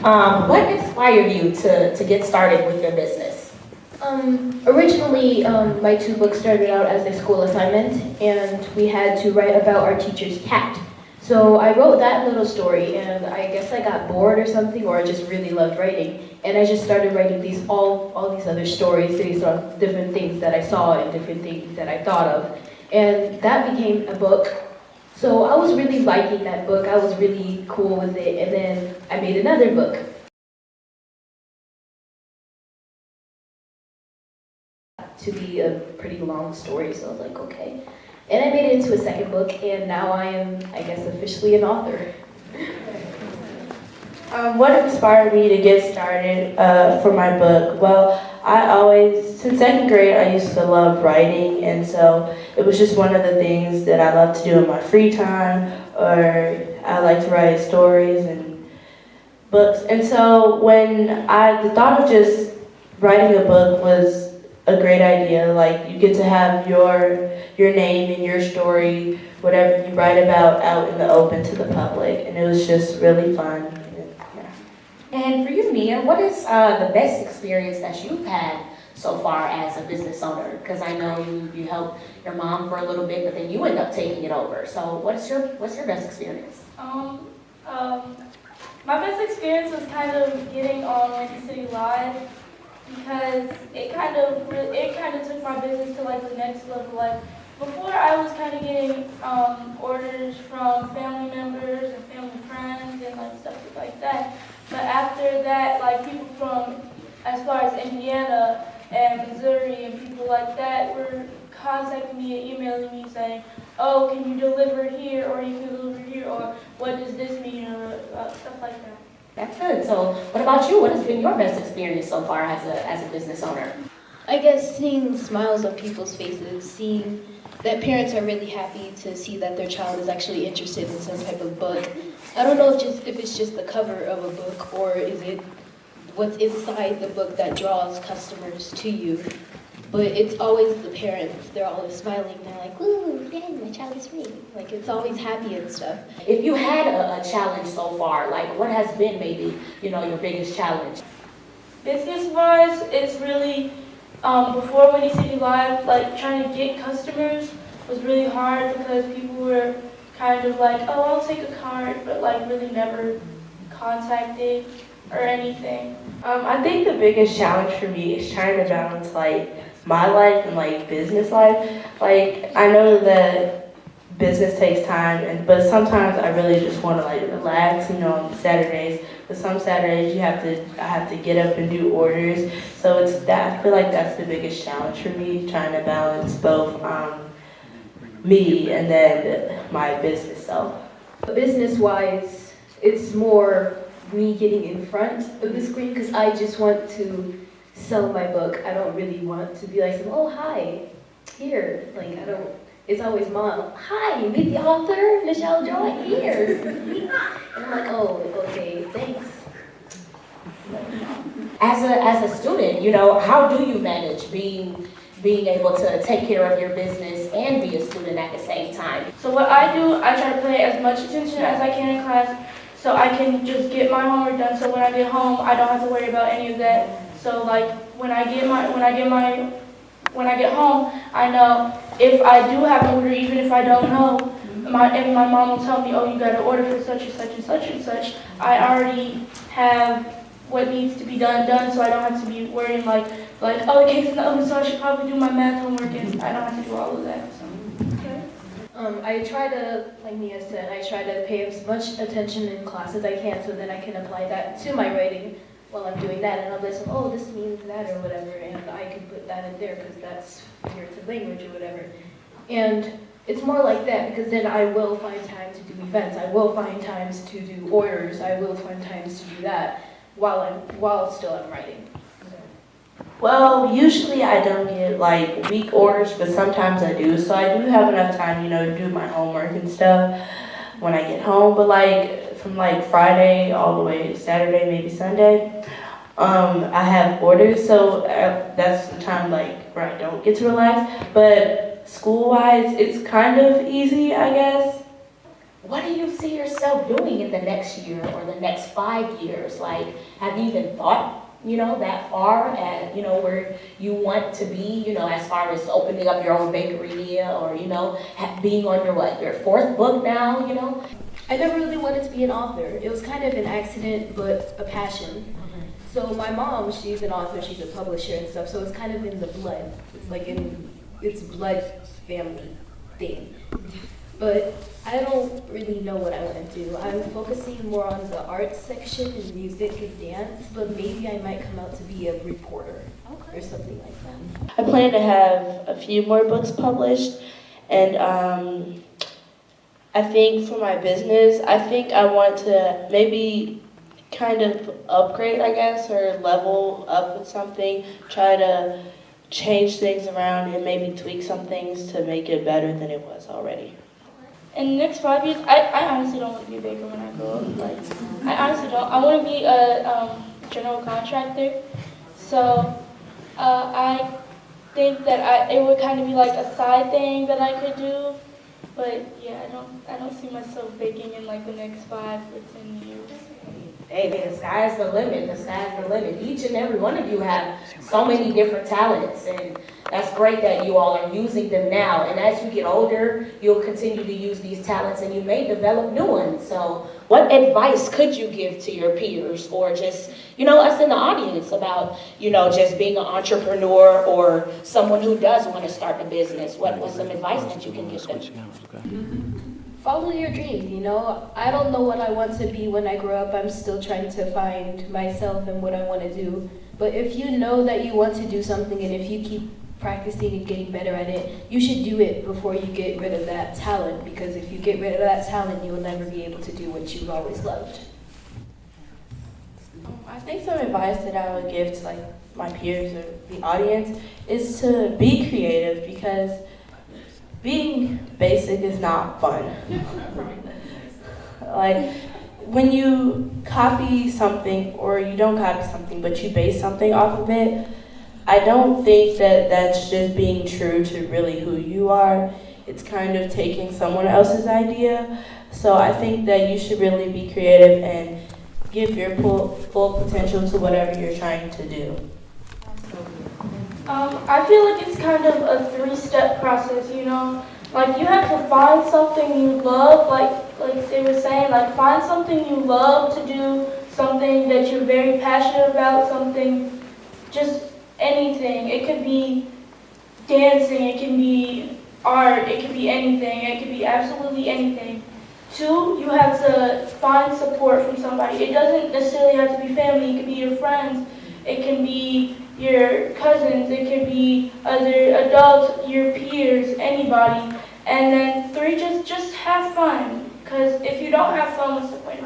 What inspired you to get started with your business? Originally, my two books started out as a school assignment, and we had to write about our teacher's cat. So I wrote that little story, and I guess I got bored or something, or I just really loved writing, and I just started writing these all these other stories based on different things that I saw and different things that I thought of, and that became a book. So I was really liking that book. I was really cool with it, and then I made another book. To be a pretty long story, so I was like, okay. And I made it into a second book, and now I am, I guess, officially an author. What inspired me to get started for my book? Well, since second grade, I used to love writing, and so it was just one of the things that I love to do in my free time, or I like to write stories and books. And so when the thought of just writing a book was a great idea. Like, you get to have your name and your story, whatever you write about, out in the open to the public, and it was just really fun. And for you, Nia, what is the best experience that you've had so far as a business owner? Because I know you helped your mom for a little bit, but then you end up taking it over. So what's your best experience? My best experience was kind of getting on Windy City Live, because it kind of took my business to like the next level. Like, before, I was kind of getting orders from family members and family friends and like stuff like that. But after that, like, people from as far as Indiana and Missouri and people like that were contacting me and emailing me saying, "Oh, can you deliver here, or you can deliver here, or what does this mean," or stuff like that. That's good. So what about you? What has been your best experience so far as a business owner? I guess seeing smiles on people's faces, seeing that parents are really happy to see that their child is actually interested in some type of book. I don't know if it's just the cover of a book, or is it what's inside the book that draws customers to you. But it's always the parents. They're always smiling. They're like, "Ooh, yay, my child is reading." Like, it's always happy and stuff. If you had a challenge so far, like what has been maybe, your biggest challenge? Business-wise, it's really, before Windy City Live, like, trying to get customers was really hard, because people were kind of like, "Oh, I'll take a card," but like really never contacted or anything. I think the biggest challenge for me is trying to balance like my life and like business life. Like, I know that business takes time, but sometimes I really just want to like relax, on Saturdays. But some Saturdays I have to get up and do orders. So it's that, I feel like that's the biggest challenge for me, trying to balance both me and then my business self. Business-wise, it's more me getting in front of the screen, because I just want to sell my book. I don't really want to be like, "Oh, hi, here." Like, I don't, it's always Mom, "Hi, meet the author, Nichelle Joy, here." And I'm like, "Oh, okay, thanks." As a student, how do you manage being able to take care of your business and be a student at the same time? So what I do, I try to pay as much attention as I can in class, so I can just get my homework done. So when I get home, I don't have to worry about any of that. So like, when I get home, I know if I do have an order, even if I don't know, and my mom will tell me, "Oh, you got an order for such and such and such and such." I already have what needs to be done, so I don't have to be worrying like, "Oh, the cake's in the oven, so I should probably do my math homework," and I don't have to do all of that. So. Okay. I try to, like Nia said, I try to pay as much attention in class as I can, so then I can apply that to my writing while I'm doing that, and I'll listen, "Oh, this means that," or whatever, and I can put that in there because that's figurative language or whatever. And it's more like that, because then I will find time to do events, I will find times to do orders, I will find times to do that while still I'm writing. Well, usually I don't get like week orders, but sometimes I do. So I do have enough time, to do my homework and stuff when I get home. But like from like Friday all the way to Saturday, maybe Sunday, I have orders. So that's the time like where I don't get to relax. But school-wise, it's kind of easy, I guess. what do you see yourself doing in the next year or the next 5 years? Like, have you even thought, that far at, where you want to be, as far as opening up your own bakery, Nia, or, being on your fourth book now, I never really wanted to be an author. It was kind of an accident, but a passion. So my mom, she's an author, she's a publisher and stuff, so it's kind of in the blood. It's like it's blood family thing. But I don't really know what I want to do. I'm focusing more on the arts section and music and dance, but maybe I might come out to be a reporter or something like that. I plan to have a few more books published, and I think for my business, I think I want to maybe kind of upgrade, I guess, or level up with something, try to change things around and maybe tweak some things to make it better than it was already. In the next 5 years, I honestly don't want to be a baker when I grow up. Like, I honestly don't. I want to be a general contractor. So I think that it would kind of be like a side thing that I could do. But yeah, I don't see myself baking in like the next 5 or 10 years. Hey, man, the sky's the limit. The sky's the limit. Each and every one of you have so many different talents, and that's great that you all are using them now. And as you get older, you'll continue to use these talents, and you may develop new ones. So what advice could you give to your peers, or just, us in the audience about, just being an entrepreneur or someone who does want to start a business? What's some advice that you can give them? Follow your dreams, I don't know what I want to be when I grow up. I'm still trying to find myself and what I want to do. But if you know that you want to do something, and if you keep practicing and getting better at it, you should do it before you get rid of that talent, because if you get rid of that talent, you will never be able to do what you've always loved. I think some advice that I would give to my peers or the audience is to be creative, because being basic is not fun. Like, when you copy something, or you don't copy something, but you base something off of it, I don't think that that's just being true to really who you are. It's kind of taking someone else's idea. So I think that you should really be creative and give your full potential to whatever you're trying to do. I feel like it's kind of a 3-step process, Like, you have to find something you love, like they were saying, like, find something you love to do, something that you're very passionate about, something, just anything. It could be dancing, it can be art, it could be anything, it could be absolutely anything. 2, you have to find support from somebody. It doesn't necessarily have to be family, it could be your friends, it can be your cousins, it could be other adults, your peers, anybody. And then 3, just have fun. Because if you don't have fun, what's the point